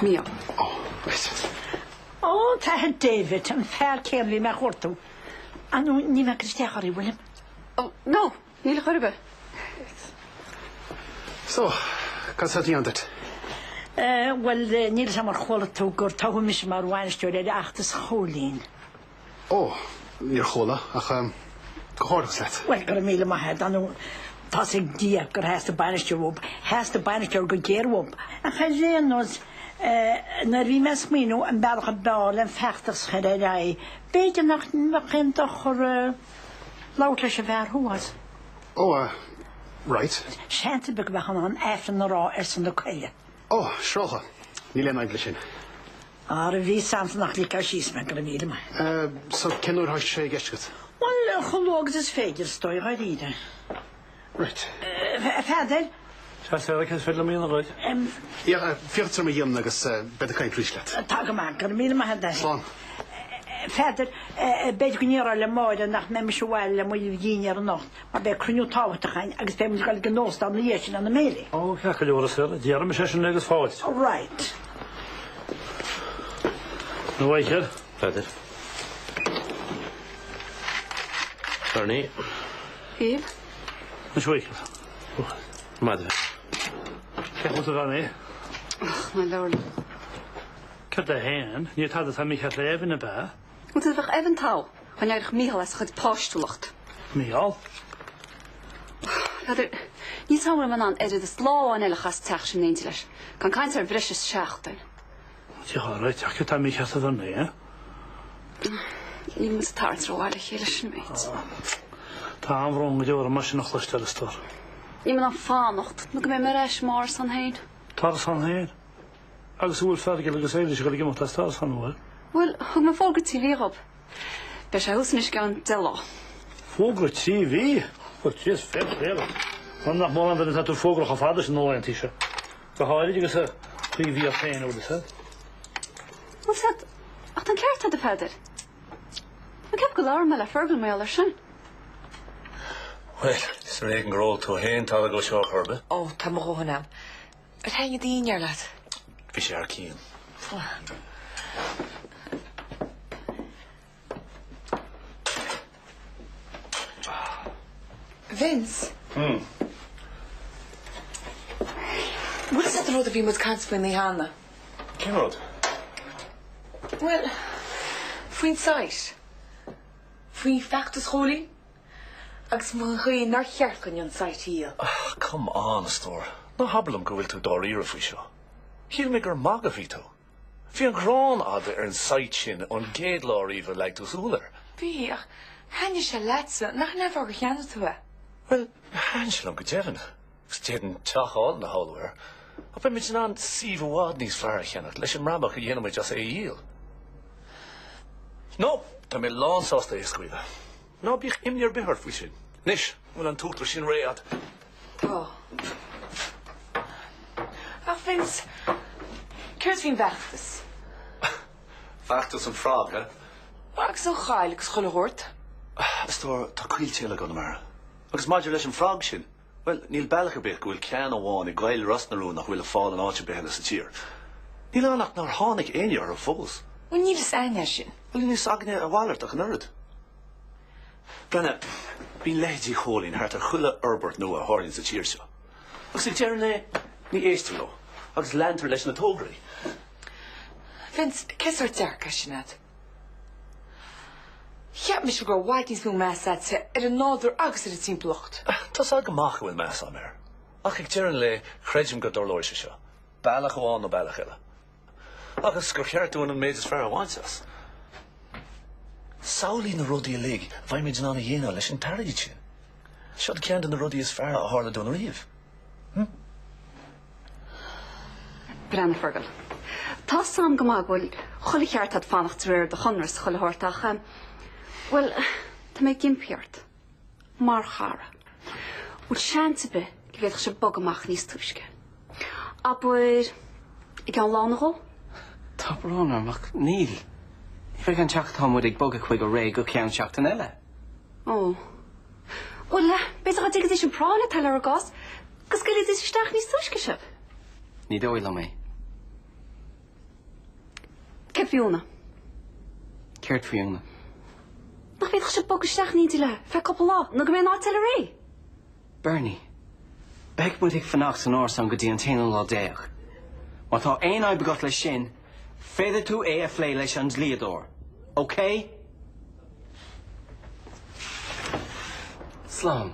N: Mia.
F: Oh, tá David, an fear céim lí me chóirtú. Anú ní me Christiach orí William.
N: Oh, no, níl chorbe.
L: So, kas hat jant dit?
F: Wel, níl sam ar chóla tú gur táhu mis mar weinstjóð er achtas chólín.
L: Oh, níl chóla, ach, gehordig slet.
F: Wel, gur míle ma het, anú tá sig díab gur hæsta beinstjóð op, hæsta beinstjóð gur gér op. Ach, rénos, na rí mes mínu an belga bál en fechtars gerei. Beetje nach begint toch louter se ver hoas.
L: Oh, right.
F: Sjente bek we gaan aan even naar ra is in de kweie.
L: Oh, schrocha. Níl en eigentlich sin.
F: Wie samt nach die kashis me gur míle ma.
L: So kenúr haist sé gestgat?
F: Wel, geloof is veidir stoi ga ríide.
L: Right.
F: Verder?
I: Stel ik het verder meer nooit.
L: Ja, 40 miljoen agus beter kan príslet.
F: Tag ma gur míle ma het. Verder, beetje kun je alle mooi nach met me wel moet je hier nog. Maar bij kun je touwen te gaan. Ik speel me gelijk genoeg dan die eerste aan de melee.
I: Oh, ja, kan je wel zeggen. Die hebben me 6 negers fout.
F: Right.
I: Nou weet je.
E: Verder. Barney.
N: Hier.
I: Is weet je.
E: Madde.
I: Kijk wat er dan hè.
N: Ach, mijn lord.
I: Ik heb de heen. Je had het aan mij het leven erbij.
N: Moet het toch even touw? Wanneer je Michael als het postlucht.
I: Michael?
N: Ja, er. Niet zomaar man aan de slaw en hele gast zeggen in Nederlands. Kan geen zijn frisjes schachten.
I: Ja, right. Ik heb het aan mij het dan hè.
N: Je moet het hard zo wel heel schmeet.
I: Ta aanvrong je maar je nog lastig stor.
N: Je moet afaan nog. Moet ik met mijn reis mars aan heen.
I: Tars aan heen. Als hoe verder ik gezegd is, ik moet dat stars van hoor.
N: Wel, hoe me volgt TV op. Best hij hoeft niet gaan tellen.
I: Volgt TV? Wat is vet heel. Dan nog maar dat het volgt of hadden ze nog een t-shirt. We gaan je gezegd. TV op heen over de
N: Wat is dat? Ach, dan krijgt dat de verder. Ik heb geloren met een vergel met alles zijn.
J: Wel, is er een groot toe heen, tal go sjó herbe.
G: Oh, tá mo go hanam. Het hang je die jaar laat.
J: Vis jaar kien.
G: Vince. Wat is dat rode wie moet kansen in die handen?
J: Ken rod?
G: Wel, vriend sais. Vriend vecht de scholing. Als we gaan naar kerken en sais hier.
J: Come on, store. No hablam go wil to dorire fi seo. Hiel me gur maga fi to. Fi an grán ada an site sin on géad lár even like to súler.
G: Wie, han je se laatste, nog never gegaan te we.
J: Well, hans lang go jevin. Steden tach all na hallware. Op een beetje aan sieve wad nís far chennet. Leis an ramach a me just a yiel. No, ta me lán sásta iscuile. No, bích imniar bihar fi sin. Nis, wil an tútla sin réad.
G: Oh. Ach, Vince, keert wie wachtes.
J: Vachtas an frag, hè?
G: Ach, zo geilig scholle hoort.
J: Stor, ta cuiltele gan mar. Agus maidir leis an frag sin. Well, níl belga bech go bhfuil cean amháin I gail rasnarú nach bhfuil a fáil an áte behele sa tír. Níl annach nar hánig éinear ar fós.
G: Wel, niet eens aine sin.
J: Wel, níos agne a bhhailart ach an urd. Brenne, bín leidí cholín hart ar chuile Herbert nua a háirn sa tír seo. Agus ag dearn le, ní éistir lo. Agus leantar leis na tógraí.
G: Vince, kes soort derka sinad. Ja, mis go whitings wil mas dat ze een nader agus het zien blocht.
J: Tás aga mach bhfuil meas am air. Ach ag dearn le chreidim go dorlóir se seo. Bailach óán nó bailach eile. Agus gur cheartún an méid is fear a bhaintas. Saolí na rudí a lig, bhaimid ná na dhéana leis an tarigid sin. Seo cean na rudí is fear a hála don riamh.
N: Brenn Fergal. Tá sam go mag bhfuil chola cheart had fannacht réir de chonras chola hortach. Wel, tá mé gimpeart. Mar chara. Bhfuil seanta be go bhéadach se bog amach níos tuisce. Aber ik kan lang nogal.
M: Tá brona amach níl. Fre an teach támod ag bog a chuig go ré go cean seachtain eile.
N: Oh. Wel le, beth ydych chi'n eisiau prawn y taler o gos? Gos gyda ddys ystach ni stwysgysib?
M: Ní dóil am é.
N: Cep fiona?
M: Ceirt fiona.
N: Nach beth eisiau bog ystach ni di le? Fe copl o, nog ymwneud na taler ei?
M: Bernie, beg bod ag fannach san ors am gyda an teimlo lá deach. Ma tá ein ai begot le sin, feddau tú a fflei leis an zliador. Okay? Slán.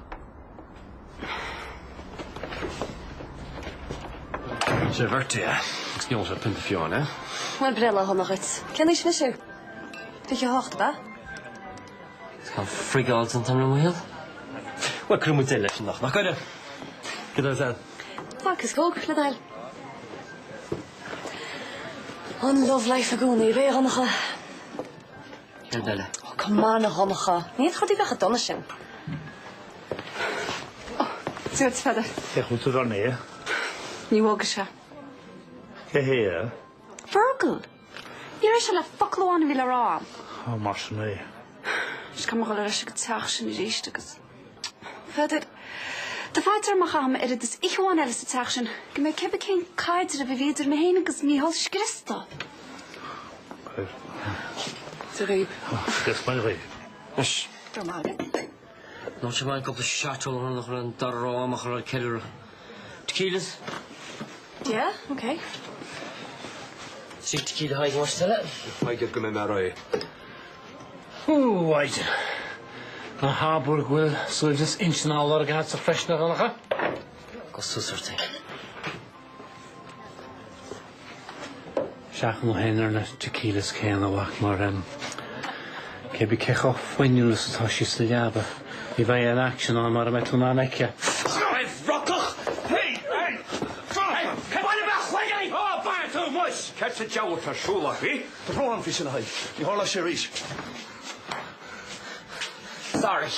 D: Sé bhirtí, gus níl sé pinta fiáin, eh?
P: Wel brilla honnach het. Ken ich vissu? Dych je hocht, ba?
B: Ska frigáil an tam mhil?
D: Wel, crwm wyt leis nach. Nach gaire. Gyda sen.
P: Fuck is gog, ledail. On love life agoni, be honnacha.
B: Cerdele.
P: Oh, come on, honnacha. Niet gaat die weg het donne sin.
N: Zet verder.
I: Zeg, goed te doen, hè?
N: Niet wogen ze.
I: Geheer.
N: Virgil. Hier is al een faklo aan willen raam.
I: Oh, mars mee.
N: Dus kan maar wel eens het zachtste niet eerst. Verder. De vader mag aan me het is ik gewoon alles het zachtste. Ik heb geen kaart dat we weten me heen is niet als Christa.
P: Terug.
I: Dat is mijn reden.
B: Yes.
P: Normaal.
B: Nog je maar een kopje shuttle en nog een darro mag er keller. Tequilas.
P: Ja, oké.
B: Zie tequila ga je maar stellen.
D: Ik heb hem maar rij.
K: Oeh, waait. Na Harburg wil, so is inch na all gaat zo fresh naar gaan.
B: Kost zo soort ding.
K: Shach nog heen naar tequilas kennen wacht maar ik heb ik op wanneer het als je slapen. Die wij in action aan maar met toen aan ekje.
C: Rockach! Hey! Hey! Hey! Wat heb je gedaan? Oh, baar toe, moes! Catch het jou voor school, hè?
L: De vrouw vissen hij. Die hola series.
B: Sorry.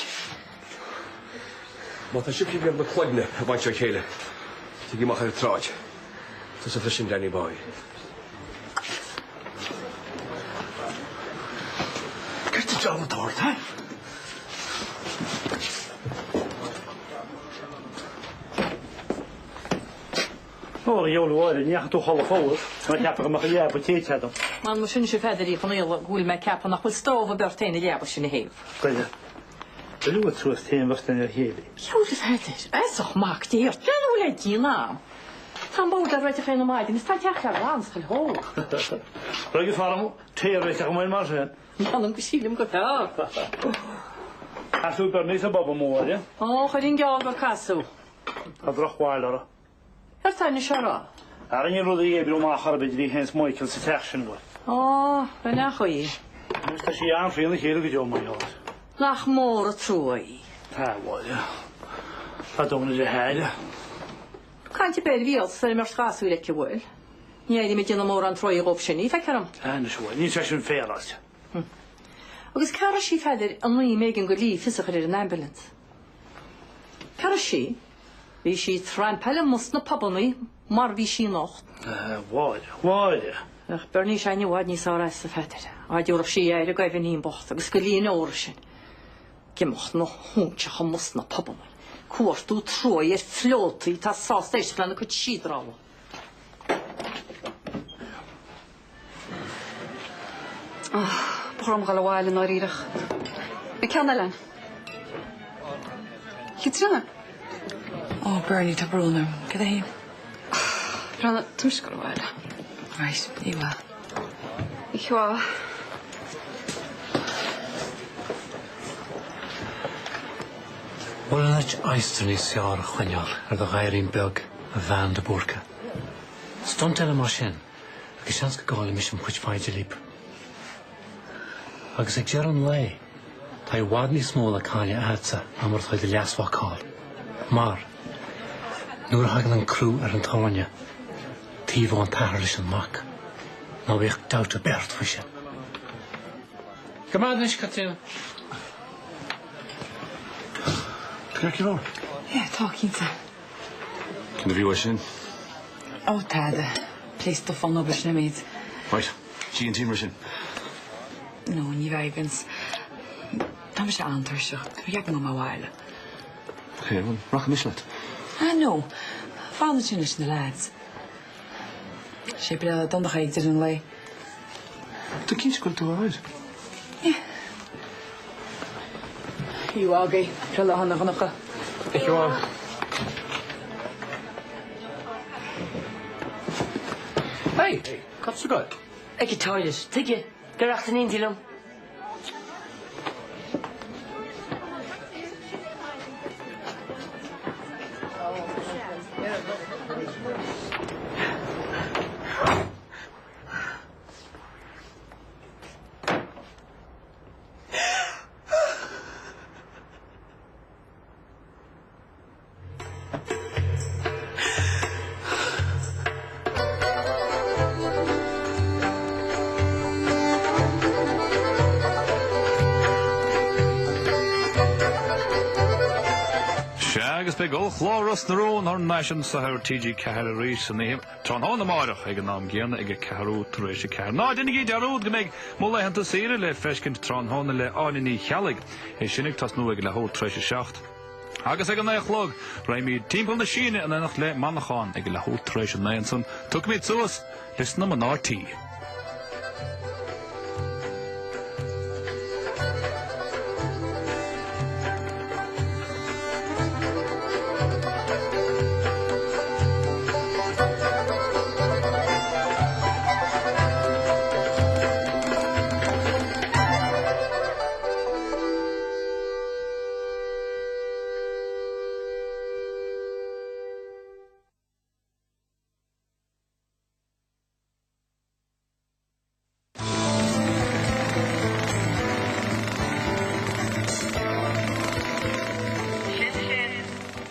D: Wat een schipje weer met klagnen, wat je hele. Die mag het trouwen. Het is een frisje Danny boy.
L: Kijk het jou het hart, hè?
I: Oh, die jongen worden niet echt toch half vol. Maar ik heb er maar een potaat hadden.
G: Man moet je verder hier van heel goed met kap en nog wat stoven beurt in de jabels in de heel.
I: Kijk je. De lucht zoals het heen was dan heel.
G: Jo, de verder. Is toch maakt hier. Ja, hoe let je naam? Han borde ha varit för en majden. Det stack jag ganska hårt.
I: Röge farmo, teer zeg maar maar zijn.
G: Ja, dan kusil hem gott. Ja.
I: Als u per nisa baba moor, ja?
G: Oh, gedin jag och kasso.
I: Adrog waaler.
G: Här tar ni köra.
I: Här är ju då det är bra med harbe die hens Michael section då.
G: Oh, ben jag skoj.
I: Dus dat je aan vrienden hele gedoe maar ja.
G: Lach mor troi.
I: Ja, wat ja. Wat doen we heide?
G: Kan je bij wie als för mer skas vill jag väl. Nej, det med genom moran troi option i fakaram.
I: Ja, det så. Ni ska ju felas.
G: Och det kan ske fader en ny megen goli fysiker i en ambulance. Kan ske. Vi ske trampelen måste nå pappa mig. Mar vi ske nog.
I: Vad? Vad?
G: Jag bör ni känna vad ni sa rätt fader. Jag gjorde ske jag det gav ni en bort. Det skulle in årsen. Gemocht nog hon jag måste nå pappa mig. Kort du tror jag flåt i ta sa station och skidra.
N: Brom gael wael yn o'r irach. Be can Ellen? Chytrina?
P: Oh, Bernie, ta Bruno. Gyda hi.
N: Brana, dwi'n sgol wael.
P: Right, iwa.
N: Ich wa.
K: Wel yn eich aistr ni siar chweniol ar dy gair i'n beg y fan dy bwrca. Stont el y machine, ac y sians gael y mission pwys ffaid y lip. Agus ag Geron le, ta I wadni smol a cael atsa am wrth oedd y liasfa cael. Mar, nŵr hagan yn crw ar yn tawanya, tifo yn tarlis yn mac. Na wych dawt y bert fwysio. Gymad nes Katrina.
L: Kijk je wel.
P: Ja, talk into.
D: Can the viewer sin?
G: Oh, Tada. Please the phone over to
J: Right. G&T machine.
G: No, ní bhaigans. Tá sé antar seo. Tá bheag go má bhile.
J: Okay, well, rock a mishlet.
G: No. Fána sin is na lads. Sé bre dondach ag dir an lei.
J: Tu cyn sgwyl tu oed?
G: Iw agay. Rala hana gynaka.
J: Ich yw
B: Hey!
J: Cats dy gael?
B: Eg y toilet. Tig i. Gyrach yn un dilwm.
I: Big old Chloris na rón ar nation sa her TG Cahar a rís an éim tron hon amárach ag an nám géanna ag a Caharú tuéis Cahar. Ná dinnig í dearúd go méid mo leihananta síre le feiscint tron honna le áiní chealaigh é sinnig tas nua ag le hó treis seacht. Agus ag an éachlog raimí timppla na síine an enach le manachán ag le hó treis an néanson tuk míid suas lis na man RT.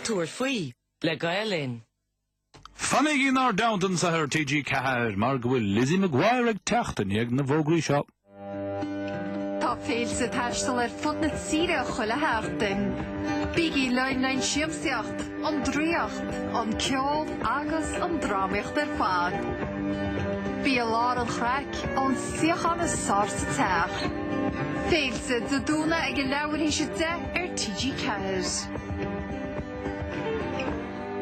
B: Túair faoi le gaelin.
I: Fannig in our Downton sa her TG Cahar mar bhfuil Lizzie McGuire ag teachtain ag na bhógraí seo.
Q: Tá féil sa taistal fud na tíre chuile hátain. Bígí lein nain siamsacht, an dríocht, an ceol agus an drámaocht fad. Bí a lár an chreic an siochan is sár sa teach. Féil sa do dúna ag a leabharí si de TG Cahar.